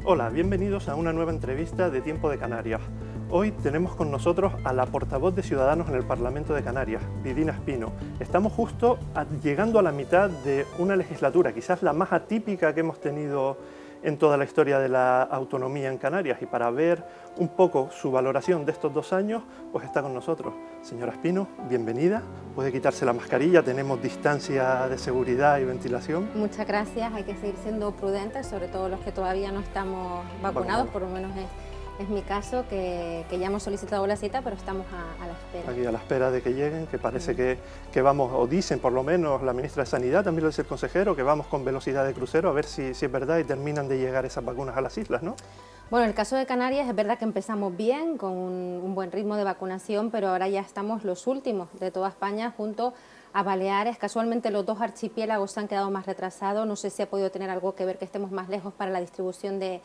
Hola, bienvenidos a una nueva entrevista de Tiempo de Canarias. Hoy tenemos con nosotros a la portavoz de Ciudadanos en el Parlamento de Canarias, Vidina Espino. Estamos justo llegando a la mitad de una legislatura, quizás la más atípica que hemos tenido en toda la historia de la autonomía en Canarias, y para ver un poco su valoración de estos 2 años, pues está con nosotros. Señora Espino, bienvenida. Puede quitarse la mascarilla, tenemos distancia de seguridad y ventilación. Muchas gracias, hay que seguir siendo prudentes, sobre todo los que todavía no estamos vacunados, por lo menos es mi caso, que ya hemos solicitado la cita, pero estamos a la espera. Aquí a la espera de que lleguen, que parece que vamos, o dicen por lo menos la ministra de Sanidad, también lo dice el consejero, que vamos con velocidad de crucero, a ver si es verdad y terminan de llegar esas vacunas a las islas, ¿no? Bueno, en el caso de Canarias es verdad que empezamos bien, con un buen ritmo de vacunación, pero ahora ya estamos los últimos de toda España junto a Baleares. Casualmente los dos archipiélagos se han quedado más retrasados, no sé si ha podido tener algo que ver que estemos más lejos para la distribución de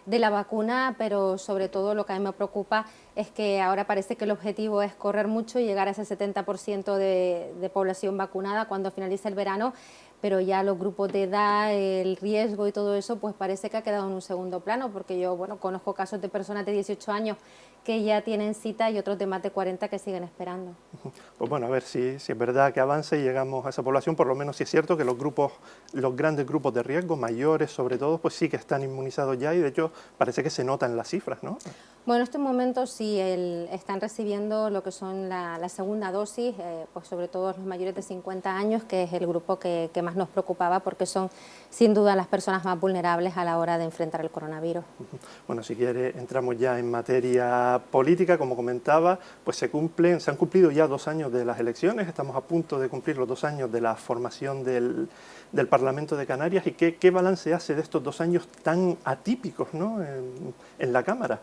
la vacuna, pero sobre todo lo que a mí me preocupa es que ahora parece que el objetivo es correr mucho y llegar a ese 70% de población vacunada cuando finalice el verano, pero ya los grupos de edad, el riesgo y todo eso, pues parece que ha quedado en un segundo plano, porque yo, bueno, conozco casos de personas de 18 años que ya tienen cita y otros de más de 40 que siguen esperando. Pues bueno, a ver si es verdad que avance y llegamos a esa población, por lo menos si es cierto que los grandes grupos de riesgo, mayores sobre todo, pues sí que están inmunizados ya y de hecho parece que se nota en las cifras, ¿no? Bueno, en estos momentos sí están recibiendo lo que son la segunda dosis, pues sobre todo los mayores de 50 años, que es el grupo que más nos preocupaba porque son sin duda las personas más vulnerables a la hora de enfrentar el coronavirus. Bueno, si quiere entramos ya en materia política, como comentaba, pues se han cumplido ya 2 años de las elecciones, estamos a punto de cumplir los 2 años de la formación del Parlamento de Canarias y ¿qué balance hace de estos 2 años tan atípicos, ¿no?, en la Cámara?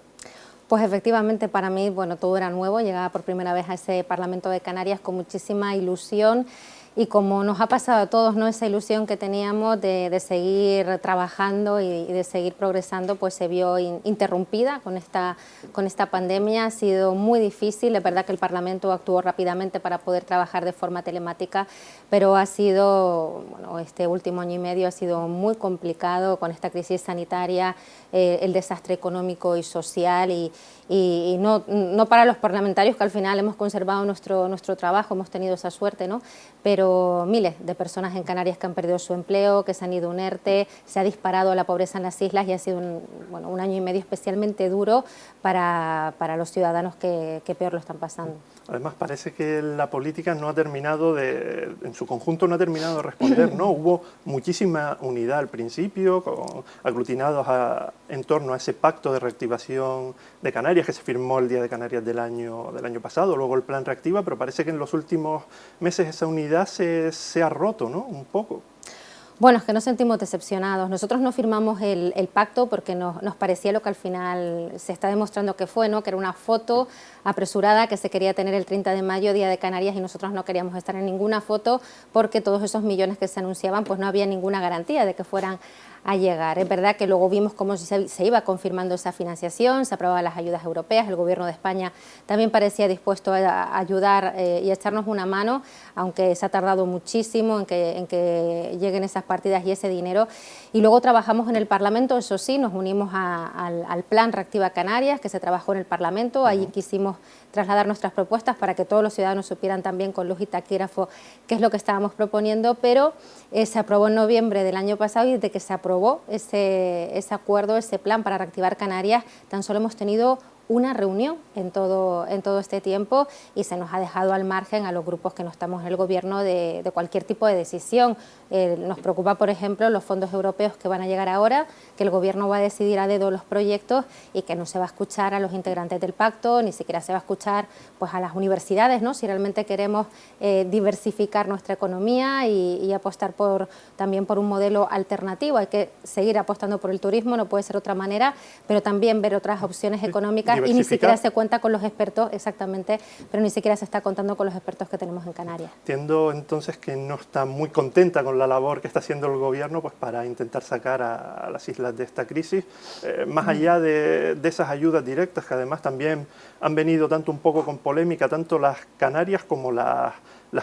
Pues efectivamente para mí, bueno, todo era nuevo, llegaba por primera vez a ese Parlamento de Canarias con muchísima ilusión y como nos ha pasado a todos, ¿no?, esa ilusión que teníamos de seguir trabajando y de seguir progresando, pues se vio interrumpida con esta pandemia. Ha sido muy difícil, es verdad que el Parlamento actuó rápidamente para poder trabajar de forma telemática, pero ha sido, bueno, este último año y medio ha sido muy complicado con esta crisis sanitaria, el desastre económico y social y no para los parlamentarios que al final hemos conservado nuestro trabajo, hemos tenido esa suerte, ¿no?, pero miles de personas en Canarias que han perdido su empleo, que se han ido a un ERTE, se ha disparado la pobreza en las islas y ha sido un año y medio especialmente duro para los ciudadanos que peor lo están pasando. Además parece que la política no ha terminado en su conjunto no ha terminado de responder, ¿no? Hubo muchísima unidad al principio, aglutinados en torno a ese pacto de reactivación de Canarias que se firmó el Día de Canarias del año pasado, luego el Plan Reactiva, pero parece que en los últimos meses esa unidad se ha roto, ¿no?, un poco. Bueno, es que nos sentimos decepcionados. Nosotros no firmamos el pacto porque nos parecía lo que al final se está demostrando que fue, ¿no?, que era una foto apresurada que se quería tener el 30 de mayo, Día de Canarias, y nosotros no queríamos estar en ninguna foto porque todos esos millones que se anunciaban, pues no había ninguna garantía de que fueran a llegar. Es verdad que luego vimos cómo se iba confirmando esa financiación, se aprobaban las ayudas europeas, el Gobierno de España también parecía dispuesto a ayudar y a echarnos una mano, aunque se ha tardado muchísimo en que lleguen esas partidas y ese dinero. Y luego trabajamos en el Parlamento, eso sí, nos unimos al Plan Reactiva Canarias, que se trabajó en el Parlamento, allí quisimos trasladar nuestras propuestas para que todos los ciudadanos supieran también con luz y taquígrafo qué es lo que estábamos proponiendo, pero se aprobó en noviembre del año pasado y desde que se aprobó ese acuerdo, ese plan para reactivar Canarias, tan solo hemos tenido una reunión en todo este tiempo y se nos ha dejado al margen a los grupos que no estamos en el gobierno de cualquier tipo de decisión. Nos preocupa, por ejemplo, los fondos europeos que van a llegar ahora, que el gobierno va a decidir a dedo los proyectos y que no se va a escuchar a los integrantes del pacto, ni siquiera se va a escuchar pues a las universidades, ¿no?, si realmente queremos diversificar nuestra economía y apostar también por un modelo alternativo. Hay que seguir apostando por el turismo, no puede ser otra manera, pero también ver otras opciones económicas y ni siquiera se cuenta con los expertos, exactamente, pero ni siquiera se está contando con los expertos que tenemos en Canarias. Entiendo entonces que no está muy contenta con la labor que está haciendo el gobierno pues, para intentar sacar a las islas de esta crisis, más allá de esas ayudas directas que además también han venido tanto un poco con polémica, tanto las Canarias como las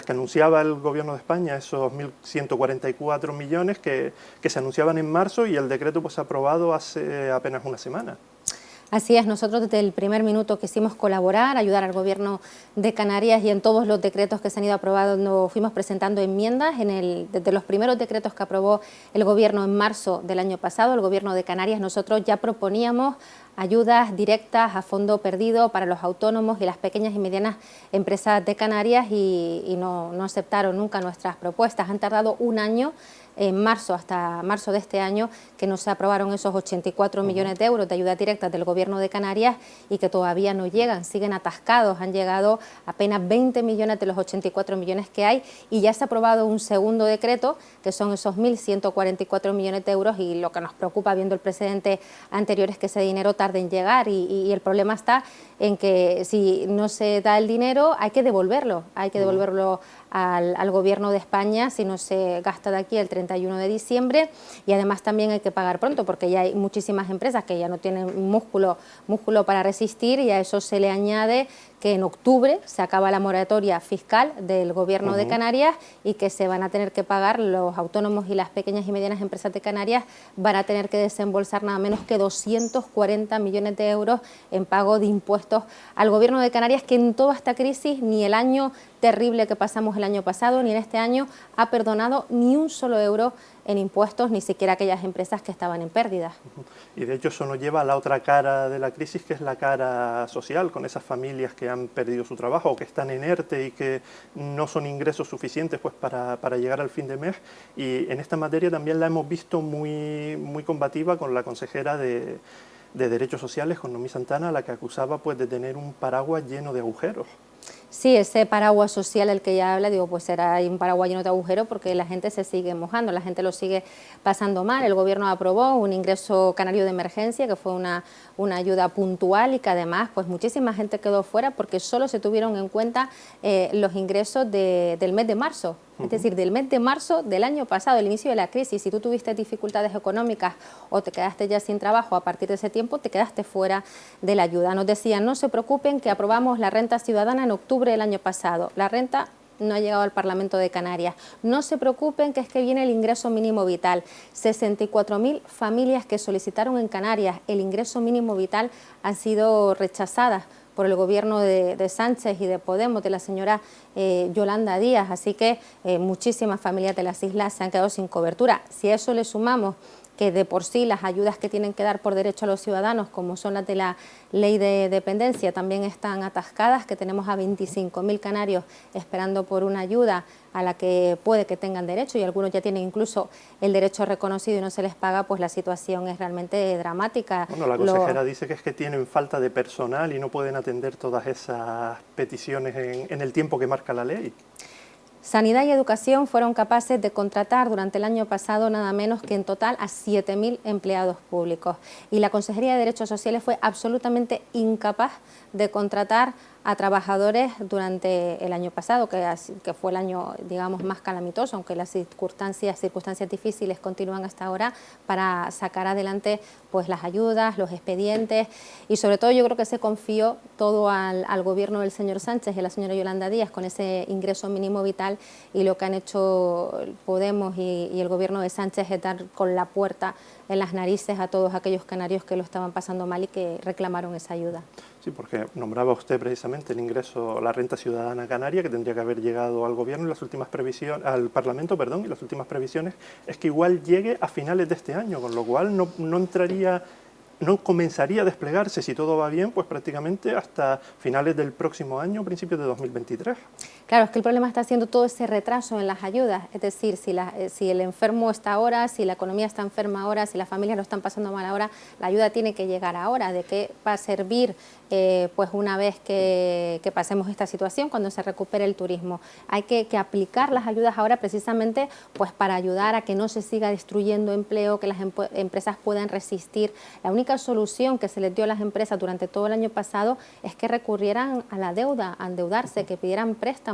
que anunciaba el Gobierno de España, esos 1.144 millones que se anunciaban en marzo y el decreto pues, aprobado hace apenas una semana. Así es, nosotros desde el primer minuto quisimos colaborar, ayudar al Gobierno de Canarias y en todos los decretos que se han ido aprobando fuimos presentando enmiendas. Desde los primeros decretos que aprobó el Gobierno en marzo del año pasado, el Gobierno de Canarias, nosotros ya proponíamos ayudas directas a fondo perdido para los autónomos y las pequeñas y medianas empresas de Canarias y no aceptaron nunca nuestras propuestas. Han tardado un año, en marzo hasta marzo de este año, que no se aprobaron esos 84 millones de euros de ayudas directas del Gobierno de Canarias y que todavía no llegan, siguen atascados. Han llegado apenas 20 millones de los 84 millones que hay y ya se ha aprobado un segundo decreto, que son esos 1.144 millones de euros, y lo que nos preocupa viendo el precedente anterior es que ese dinero tarde en llegar y el problema está en que si no se da el dinero hay que devolverlo al Gobierno de España si no se gasta de aquí el 31 de diciembre, y además también hay que pagar pronto porque ya hay muchísimas empresas que ya no tienen músculo para resistir, y a eso se le añade que en octubre se acaba la moratoria fiscal del Gobierno de Canarias y que se van a tener que pagar los autónomos y las pequeñas y medianas empresas de Canarias, van a tener que desembolsar nada menos que 240 millones de euros en pago de impuestos al Gobierno de Canarias, que en toda esta crisis, ni el año terrible que pasamos el año pasado, ni en este año ha perdonado ni un solo euro en impuestos, ni siquiera aquellas empresas que estaban en pérdidas. Y de hecho eso nos lleva a la otra cara de la crisis, que es la cara social, con esas familias que han perdido su trabajo o que están en ERTE y que no son ingresos suficientes pues, para llegar al fin de mes. Y en esta materia también la hemos visto muy combativa con la consejera de Derechos Sociales, con Noemí Santana, a la que acusaba pues, de tener un paraguas lleno de agujeros. Sí, ese paraguas social el que ella habla, digo, pues será un paraguas lleno de agujeros porque la gente se sigue mojando, la gente lo sigue pasando mal. El Gobierno aprobó un ingreso canario de emergencia, que fue una ayuda puntual y que además pues muchísima gente quedó fuera porque solo se tuvieron en cuenta los ingresos del mes de marzo. Es decir, del mes de marzo del año pasado, el inicio de la crisis. Si tú tuviste dificultades económicas o te quedaste ya sin trabajo a partir de ese tiempo, te quedaste fuera de la ayuda. Nos decían, no se preocupen que aprobamos la renta ciudadana en octubre del año pasado. La renta no ha llegado al Parlamento de Canarias. No se preocupen que es que viene el ingreso mínimo vital. 64.000 familias que solicitaron en Canarias el ingreso mínimo vital han sido rechazadas por el Gobierno de Sánchez y de Podemos, de la señora Yolanda Díaz, así que muchísimas familias de las islas se han quedado sin cobertura. Si a eso le sumamos que de por sí las ayudas que tienen que dar por derecho a los ciudadanos, como son las de la ley de dependencia, también están atascadas, que tenemos a 25.000 canarios esperando por una ayuda a la que puede que tengan derecho y algunos ya tienen incluso el derecho reconocido y no se les paga, pues la situación es realmente dramática. Bueno, la consejera dice que es que tienen falta de personal y no pueden atender todas esas peticiones en el tiempo que marca la ley. Sanidad y Educación fueron capaces de contratar durante el año pasado nada menos que en total a 7.000 empleados públicos, y la Consejería de Derechos Sociales fue absolutamente incapaz de contratar a trabajadores durante el año pasado, que fue el año, digamos, más calamitoso, aunque las circunstancias difíciles continúan hasta ahora, para sacar adelante pues las ayudas, los expedientes, y sobre todo yo creo que se confió todo al Gobierno del señor Sánchez y a la señora Yolanda Díaz con ese ingreso mínimo vital, y lo que han hecho Podemos y el Gobierno de Sánchez es dar con la puerta en las narices a todos aquellos canarios que lo estaban pasando mal y que reclamaron esa ayuda. Sí, porque nombraba usted precisamente el ingreso, la renta ciudadana canaria, que tendría que haber llegado al Gobierno y las últimas previsiones, al Parlamento, perdón, y las últimas previsiones es que igual llegue a finales de este año, con lo cual no comenzaría a desplegarse, si todo va bien, pues prácticamente hasta finales del próximo año, principios de 2023. Claro, es que el problema está siendo todo ese retraso en las ayudas, es decir, si el enfermo está ahora, si la economía está enferma ahora, si las familias lo están pasando mal ahora, la ayuda tiene que llegar ahora. ¿De qué va a servir pues una vez que pasemos esta situación, cuando se recupere el turismo? Hay que aplicar las ayudas ahora precisamente pues para ayudar a que no se siga destruyendo empleo, que las empresas puedan resistir. La única solución que se les dio a las empresas durante todo el año pasado es que recurrieran a la deuda, a endeudarse, que pidieran préstamos,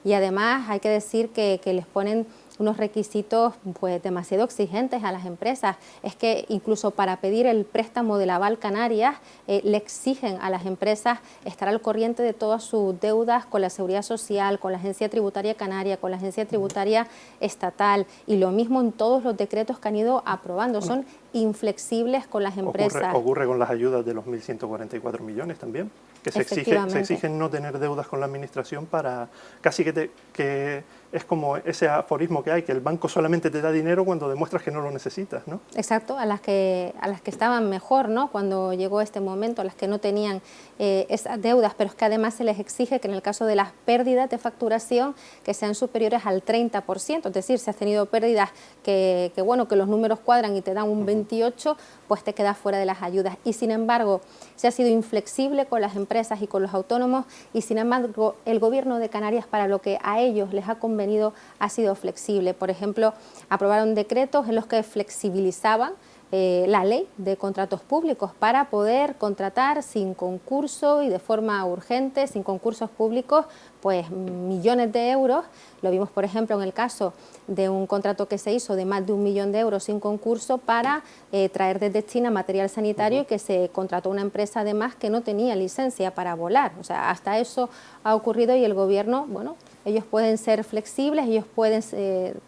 y además hay que decir que les ponen unos requisitos pues demasiado exigentes a las empresas. Es que incluso para pedir el préstamo del Aval Canarias le exigen a las empresas estar al corriente de todas sus deudas con la Seguridad Social, con la Agencia Tributaria Canaria, con la Agencia Tributaria Estatal, y lo mismo en todos los decretos que han ido aprobando. Son inflexibles con las empresas. Ocurre con las ayudas de los 1.144 millones también, que se exigen no tener deudas con la administración para casi que es como ese aforismo que hay, que el banco solamente te da dinero cuando demuestras que no lo necesitas, ¿no? Exacto, a las que estaban mejor, ¿no?, cuando llegó este momento, a las que no tenían esas deudas, pero es que además se les exige que en el caso de las pérdidas de facturación que sean superiores al 30%, es decir, si has tenido pérdidas que los números cuadran y te dan un 28%, pues te quedas fuera de las ayudas. Y sin embargo, se ha sido inflexible con las empresas y con los autónomos, y sin embargo el Gobierno de Canarias, para lo que a ellos les ha convenido, ha sido flexible. Por ejemplo, aprobaron decretos en los que flexibilizaban la ley de contratos públicos para poder contratar sin concurso y de forma urgente, sin concursos públicos, pues millones de euros. Lo vimos, por ejemplo, en el caso de un contrato que se hizo de más de 1 millón de euros sin concurso para traer desde China material sanitario, y que se contrató una empresa además que no tenía licencia para volar. O sea, hasta eso ha ocurrido, y el Gobierno, bueno, ellos pueden ser flexibles, ellos pueden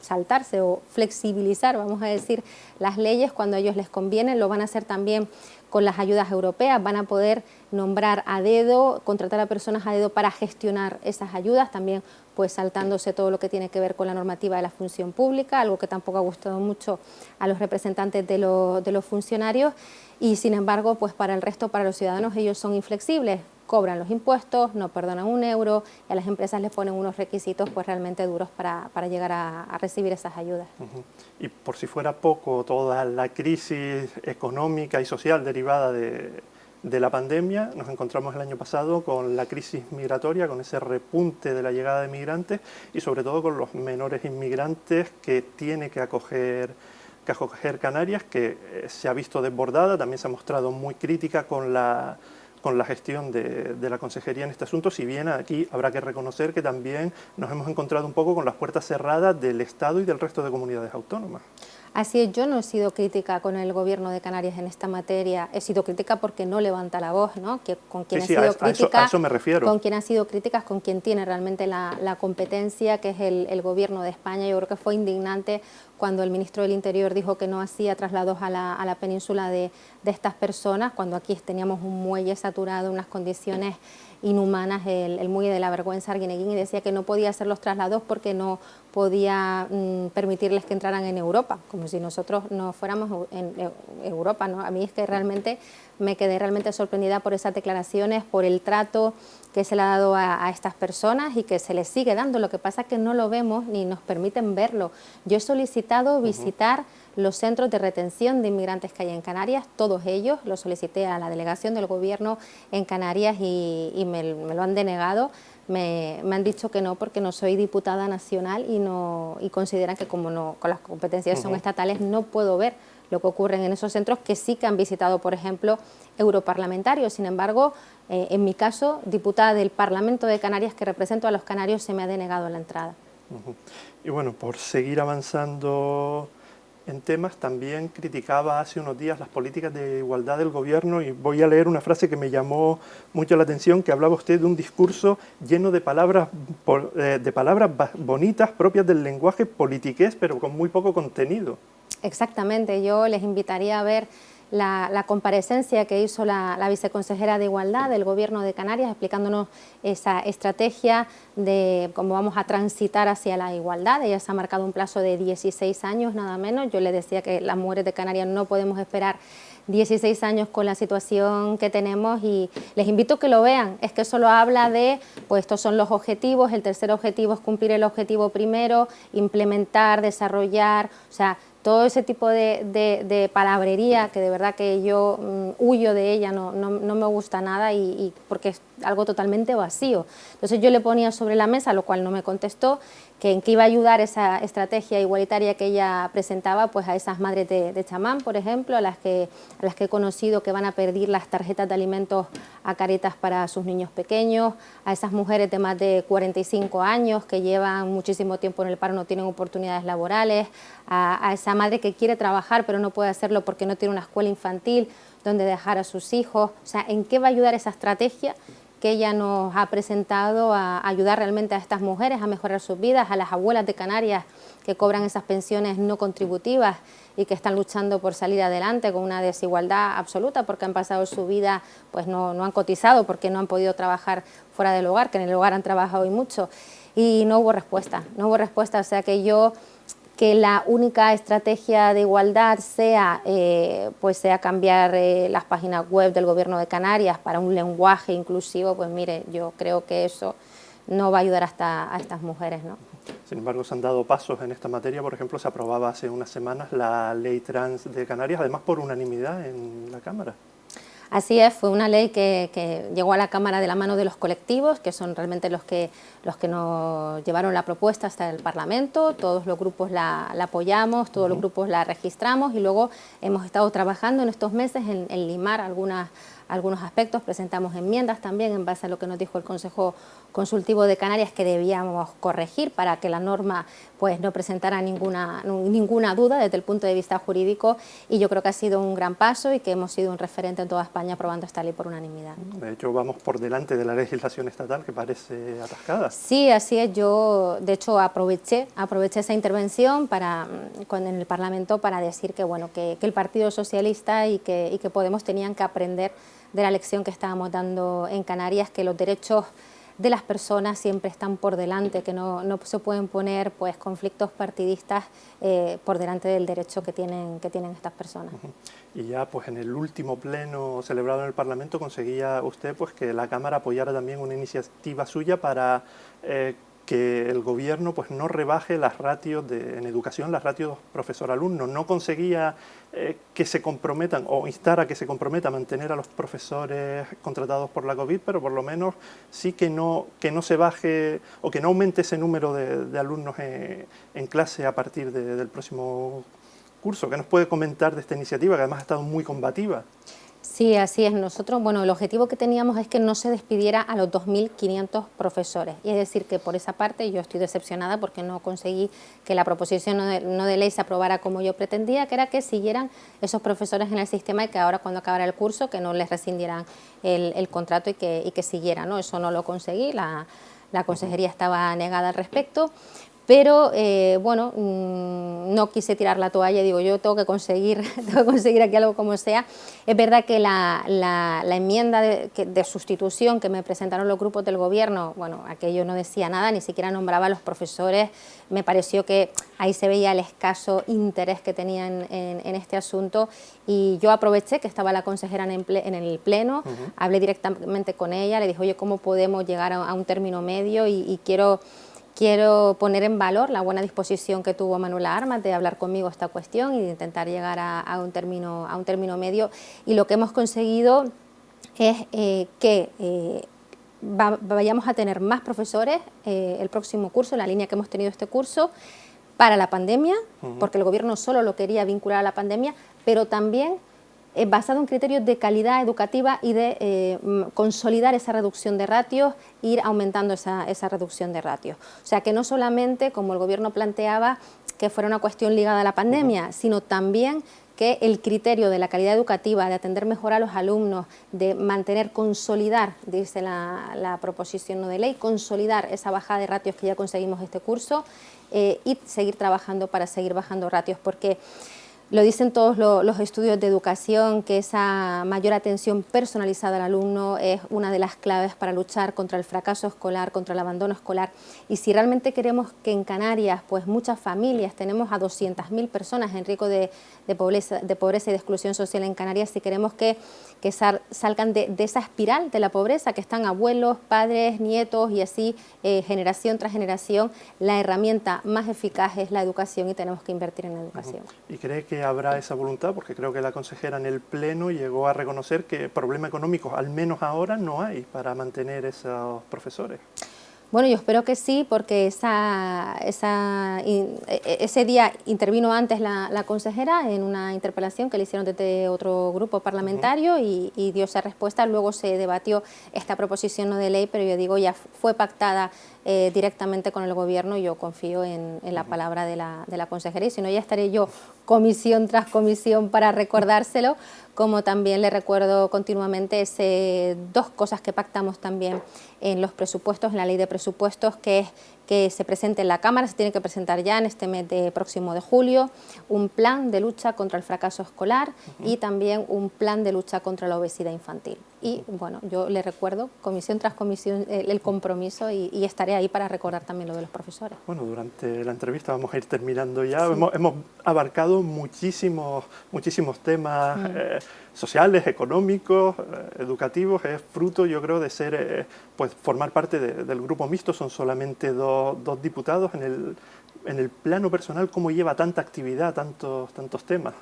saltarse o flexibilizar, vamos a decir, las leyes cuando a ellos les conviene. Lo van a hacer también con las ayudas europeas, van a poder nombrar a dedo, contratar a personas a dedo para gestionar esas ayudas, también pues saltándose todo lo que tiene que ver con la normativa de la función pública, algo que tampoco ha gustado mucho a los representantes de los funcionarios, y sin embargo pues para el resto, para los ciudadanos, ellos son inflexibles. Cobran los impuestos, no perdonan un euro, y a las empresas les ponen unos requisitos pues realmente duros para llegar a recibir esas ayudas. Y por si fuera poco, toda la crisis económica y social derivada de la pandemia, nos encontramos el año pasado con la crisis migratoria, con ese repunte de la llegada de migrantes, y sobre todo con los menores inmigrantes que tiene que acoger Canarias, que se ha visto desbordada. También se ha mostrado muy crítica con la gestión de la Consejería en este asunto, si bien aquí habrá que reconocer que también nos hemos encontrado un poco con las puertas cerradas del Estado y del resto de comunidades autónomas. Así es, yo no he sido crítica con el Gobierno de Canarias en esta materia, he sido crítica porque no levanta la voz, ¿no? Con quien ha sido crítica, a eso me refiero. Con quien ha sido críticas, con quien tiene realmente la competencia, que es el Gobierno de España. Yo creo que fue indignante cuando el ministro del Interior dijo que no hacía traslados a la península de estas personas, cuando aquí teníamos un muelle saturado, unas condiciones inhumanas, el muelle de la Vergüenza Arguineguín, y decía que no podía hacer los traslados porque no podía permitirles que entraran en Europa, como si nosotros no fuéramos en Europa, ¿no? A mí es que realmente me quedé realmente sorprendida por esas declaraciones, por el trato que se le ha dado a estas personas y que se les sigue dando. Lo que pasa es que no lo vemos ni nos permiten verlo. Yo he solicitado visitar los centros de retención de inmigrantes que hay en Canarias, todos ellos, los solicité a la delegación del Gobierno en Canarias y me lo han denegado. Me han dicho que no, porque no soy diputada nacional y consideran que como con las competencias son estatales, no puedo ver lo que ocurre en esos centros, que sí que han visitado, por ejemplo, europarlamentarios. Sin embargo, en mi caso, diputada del Parlamento de Canarias, que represento a los canarios, se me ha denegado la entrada. Y bueno, por seguir avanzando en temas, también criticaba hace unos días las políticas de igualdad del Gobierno, y voy a leer una frase que me llamó mucho la atención, que hablaba usted de un discurso lleno de palabras bonitas, propias del lenguaje politiqués, pero con muy poco contenido. Exactamente, yo les invitaría a ver la comparecencia que hizo la viceconsejera de Igualdad del Gobierno de Canarias, explicándonos esa estrategia de cómo vamos a transitar hacia la igualdad. Ella se ha marcado un plazo de 16 años, nada menos. Yo le decía que las mujeres de Canarias no podemos esperar 16 años con la situación que tenemos, y les invito a que lo vean. Es que solo habla de, pues estos son los objetivos, el tercer objetivo es cumplir el objetivo primero, implementar, desarrollar, o sea, todo ese tipo de palabrería que de verdad que yo huyo de ella, no me gusta nada, y porque es algo totalmente vacío. Entonces yo le ponía sobre la mesa, lo cual no me contestó, que en qué iba a ayudar esa estrategia igualitaria que ella presentaba, pues a esas madres de chamán, por ejemplo, a las que he conocido que van a pedir las tarjetas de alimentos a Cáritas para sus niños pequeños, a esas mujeres de más de 45 años que llevan muchísimo tiempo en el paro, no tienen oportunidades laborales, a esa madre que quiere trabajar pero no puede hacerlo porque no tiene una escuela infantil donde dejar a sus hijos. O sea, ¿en qué va a ayudar esa estrategia que ella nos ha presentado a ayudar realmente a estas mujeres a mejorar sus vidas, a las abuelas de Canarias que cobran esas pensiones no contributivas y que están luchando por salir adelante con una desigualdad absoluta porque han pasado su vida, pues no han cotizado porque no han podido trabajar fuera del hogar, que en el hogar han trabajado y mucho, y no hubo respuesta, o sea que la única estrategia de igualdad sea cambiar las páginas web del Gobierno de Canarias para un lenguaje inclusivo, pues mire, yo creo que eso no va a ayudar a estas mujeres, ¿no? Sin embargo, se han dado pasos en esta materia. Por ejemplo, se aprobaba hace unas semanas la ley trans de Canarias, además por unanimidad en la Cámara. Así es, fue una ley que llegó a la Cámara de la mano de los colectivos, que son realmente los que nos llevaron la propuesta hasta el Parlamento. Todos los grupos la apoyamos, todos los grupos la registramos, y luego hemos estado trabajando en estos meses en limar algunos aspectos. Presentamos enmiendas también en base a lo que nos dijo el Consejo Consultivo de Canarias que debíamos corregir para que la norma pues no presentara ninguna duda desde el punto de vista jurídico, y yo creo que ha sido un gran paso y que hemos sido un referente en toda España aprobando esta ley por unanimidad. De hecho, vamos por delante de la legislación estatal, que parece atascada. Sí, así es. Yo, de hecho, aproveché esa intervención en el Parlamento para decir que, bueno, que el Partido Socialista y que Podemos tenían que aprender de la lección que estábamos dando en Canarias, que los derechos de las personas siempre están por delante, que no se pueden poner pues conflictos partidistas por delante del derecho que tienen estas personas. Y ya pues en el último pleno celebrado en el Parlamento conseguía usted pues que la Cámara apoyara también una iniciativa suya para que el Gobierno pues no rebaje las ratios en educación, las ratios profesor-alumno. No conseguía que se comprometan o instar a que se comprometa a mantener a los profesores contratados por la COVID, pero por lo menos sí que no se baje o que no aumente ese número de alumnos en clase a partir del próximo curso. ¿Qué nos puede comentar de esta iniciativa, que además ha estado muy combativa? Sí, así es. Nosotros, bueno, el objetivo que teníamos es que no se despidiera a los 2.500 profesores. Y es decir, que por esa parte yo estoy decepcionada porque no conseguí que la proposición no de ley se aprobara como yo pretendía, que era que siguieran esos profesores en el sistema y que ahora cuando acabara el curso que no les rescindieran el contrato y que siguieran, ¿no? Eso no lo conseguí, la consejería estaba negada al respecto. Pero, bueno, no quise tirar la toalla, digo, yo tengo que conseguir aquí algo como sea. Es verdad que la enmienda de sustitución que me presentaron los grupos del Gobierno, bueno, aquello no decía nada, ni siquiera nombraba a los profesores. Me pareció que ahí se veía el escaso interés que tenían en este asunto, y yo aproveché que estaba la consejera en el Pleno, hablé directamente con ella, le dije, oye, ¿cómo podemos llegar a un término medio? Y quiero poner en valor la buena disposición que tuvo Manuela Armas de hablar conmigo esta cuestión y de intentar llegar a un término medio. Y lo que hemos conseguido es que vayamos a tener más profesores el próximo curso, en la línea que hemos tenido este curso, para la pandemia, porque el Gobierno solo lo quería vincular a la pandemia, pero también basado en criterios de calidad educativa y de consolidar esa reducción de ratios, ir aumentando esa reducción de ratios. O sea, que no solamente, como el Gobierno planteaba, que fuera una cuestión ligada a la pandemia, sino también que el criterio de la calidad educativa, de atender mejor a los alumnos, de mantener, consolidar, dice la proposición no de ley, consolidar esa bajada de ratios que ya conseguimos este curso y seguir trabajando para seguir bajando ratios, porque Lo dicen todos los estudios de educación, que esa mayor atención personalizada al alumno es una de las claves para luchar contra el fracaso escolar, contra el abandono escolar. Y si realmente queremos que en Canarias, pues muchas familias, tenemos a 200.000 personas en riesgo de pobreza y de exclusión social en Canarias, si queremos que salgan de esa espiral de la pobreza, que están abuelos, padres, nietos y así generación tras generación, la herramienta más eficaz es la educación y tenemos que invertir en la educación. ¿Y cree que habrá esa voluntad? Porque creo que la consejera en el Pleno llegó a reconocer que problemas económicos, al menos ahora, no hay para mantener esos profesores. Bueno, yo espero que sí, porque ese día intervino antes la consejera en una interpelación que le hicieron desde otro grupo parlamentario y dio esa respuesta. Luego se debatió esta proposición no de ley, pero yo digo, ya fue pactada directamente con el gobierno y yo confío en la palabra de la consejera, y si no ya estaré yo comisión tras comisión para recordárselo, como también le recuerdo continuamente dos cosas que pactamos también en los presupuestos, en la ley de presupuestos, que es que se presente en la Cámara, se tiene que presentar ya en este mes próximo de julio, un plan de lucha contra el fracaso escolar y también un plan de lucha contra la obesidad infantil. Y bueno, yo le recuerdo comisión tras comisión el compromiso y estaré ahí para recordar también lo de los profesores. Bueno, durante la entrevista vamos a ir terminando ya. Sí. Hemos abarcado muchísimos temas sociales, económicos, educativos. Es fruto, yo creo, de ser, pues formar parte del grupo mixto. Son solamente dos diputados. En el plano personal, ¿cómo lleva tanta actividad, tantos temas?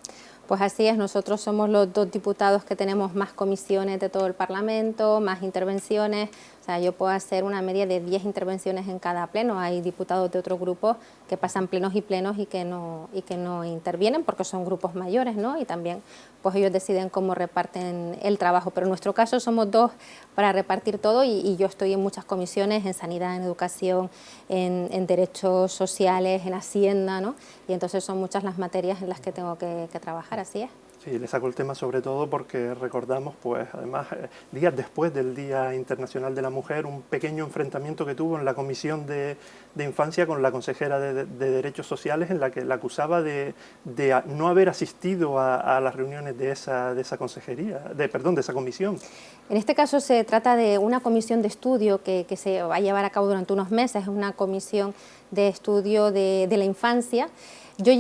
Pues así es, nosotros somos los 2 diputados que tenemos más comisiones de todo el Parlamento, más intervenciones. O sea, yo puedo hacer una media de 10 intervenciones en cada pleno. Hay diputados de otros grupos que pasan plenos y plenos y que no intervienen porque son grupos mayores, ¿no? Y también pues ellos deciden cómo reparten el trabajo. Pero en nuestro caso somos 2 para repartir todo y yo estoy en muchas comisiones, en sanidad, en educación, en derechos sociales, en Hacienda, ¿no? Y entonces son muchas las materias en las que tengo que trabajar, así es. Sí, le saco el tema sobre todo porque recordamos, pues además, días después del Día Internacional de la Mujer, un pequeño enfrentamiento que tuvo en la Comisión de Infancia con la consejera de Derechos Sociales, en la que la acusaba de no haber asistido a las reuniones de esa consejería, de esa comisión. En este caso se trata de una comisión de estudio que se va a llevar a cabo durante unos meses, es una comisión de estudio de la infancia. Yo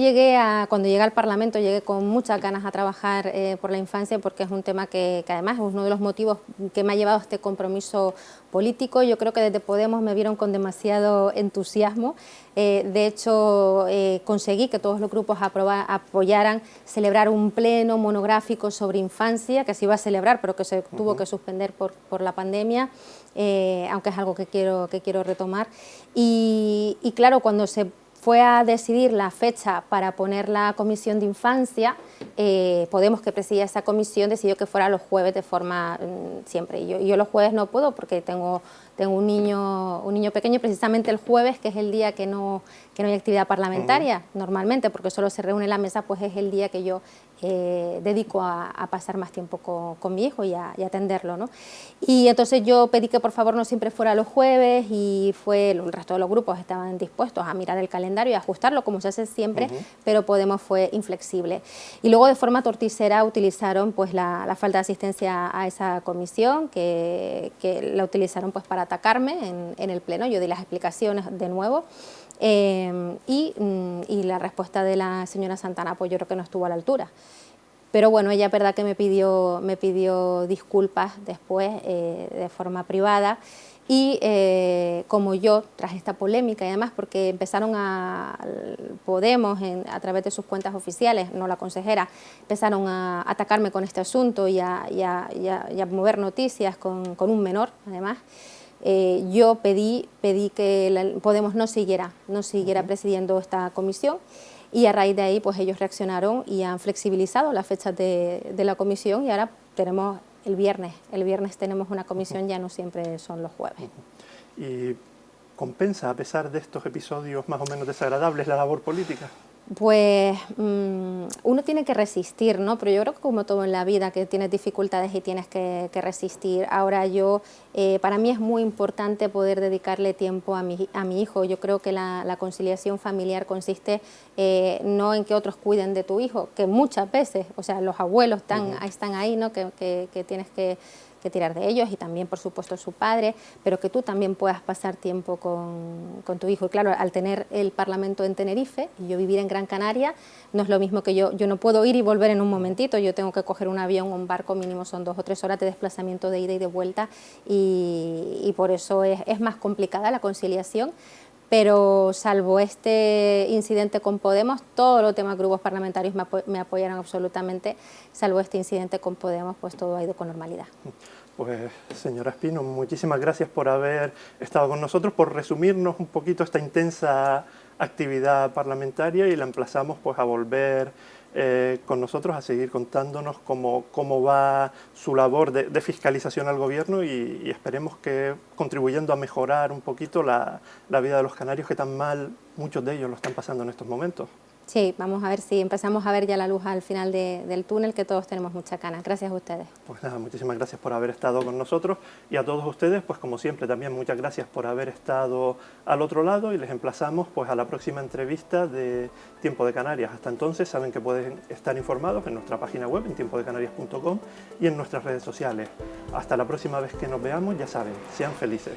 cuando llegué al Parlamento, llegué con muchas ganas a trabajar por la infancia porque es un tema que además es uno de los motivos que me ha llevado a este compromiso político. Yo creo que desde Podemos me vieron con demasiado entusiasmo. De hecho, conseguí que todos los grupos apoyaran celebrar un pleno monográfico sobre infancia, que se iba a celebrar, pero que se tuvo que suspender por la pandemia, aunque es algo que quiero retomar. Y claro, cuando se fue a decidir la fecha para poner la comisión de infancia, Podemos, que presidía esa comisión, decidió que fuera los jueves de forma siempre. Y yo los jueves no puedo porque tengo un niño pequeño, precisamente el jueves, que es el día que no hay actividad parlamentaria normalmente, porque solo se reúne la mesa, pues es el día que yo dedico a pasar más tiempo con mi hijo y a atenderlo, ¿no? Y entonces yo pedí que por favor no siempre fuera los jueves y el resto de los grupos estaban dispuestos a mirar el calendario y ajustarlo como se hace siempre, pero Podemos fue inflexible. Y luego de forma torticera utilizaron pues la falta de asistencia a esa comisión, que la utilizaron pues para atacarme en el pleno. Yo di las explicaciones de nuevo. Y la respuesta de la señora Santana pues yo creo que no estuvo a la altura. Pero bueno, ella es verdad que me pidió disculpas después de forma privada y como yo, tras esta polémica y además porque empezaron Podemos a través de sus cuentas oficiales, no la consejera, empezaron a atacarme con este asunto y a mover noticias con un menor además. Yo pedí que Podemos no siguiera presidiendo esta comisión y a raíz de ahí pues ellos reaccionaron y han flexibilizado las fechas de la comisión y ahora tenemos el viernes tenemos una comisión, ya no siempre son los jueves. ¿Y compensa, a pesar de estos episodios más o menos desagradables, la labor política? Pues uno tiene que resistir, ¿no? Pero yo creo que como todo en la vida, que tienes dificultades y tienes que resistir. Ahora para mí es muy importante poder dedicarle tiempo a mi hijo. Yo creo que la conciliación familiar consiste no en que otros cuiden de tu hijo, que muchas veces, o sea, los abuelos están ahí, ¿no? Que tienes que tirar de ellos y también, por supuesto, su padre, pero que tú también puedas pasar tiempo con tu hijo. Y claro, al tener el Parlamento en Tenerife y yo vivir en Gran Canaria, no es lo mismo que yo no puedo ir y volver en un momentito, yo tengo que coger un avión o un barco, mínimo son 2 o 3 horas de desplazamiento de ida y de vuelta y por eso es más complicada la conciliación. Pero salvo este incidente con Podemos, todos los demás grupos parlamentarios me apoyaron absolutamente, salvo este incidente con Podemos, pues todo ha ido con normalidad. Pues señora Espino, muchísimas gracias por haber estado con nosotros, por resumirnos un poquito esta intensa actividad parlamentaria y la emplazamos pues a volver con nosotros a seguir contándonos cómo va su labor de fiscalización al gobierno y esperemos que contribuyendo a mejorar un poquito la vida de los canarios que tan mal muchos de ellos lo están pasando en estos momentos. Sí, vamos a ver si empezamos a ver ya la luz al final del túnel, que todos tenemos mucha ganas. Gracias a ustedes. Pues nada, muchísimas gracias por haber estado con nosotros y a todos ustedes, pues como siempre, también muchas gracias por haber estado al otro lado y les emplazamos pues a la próxima entrevista de Tiempo de Canarias. Hasta entonces saben que pueden estar informados en nuestra página web, en tiempodecanarias.com y en nuestras redes sociales. Hasta la próxima vez que nos veamos, ya saben, sean felices.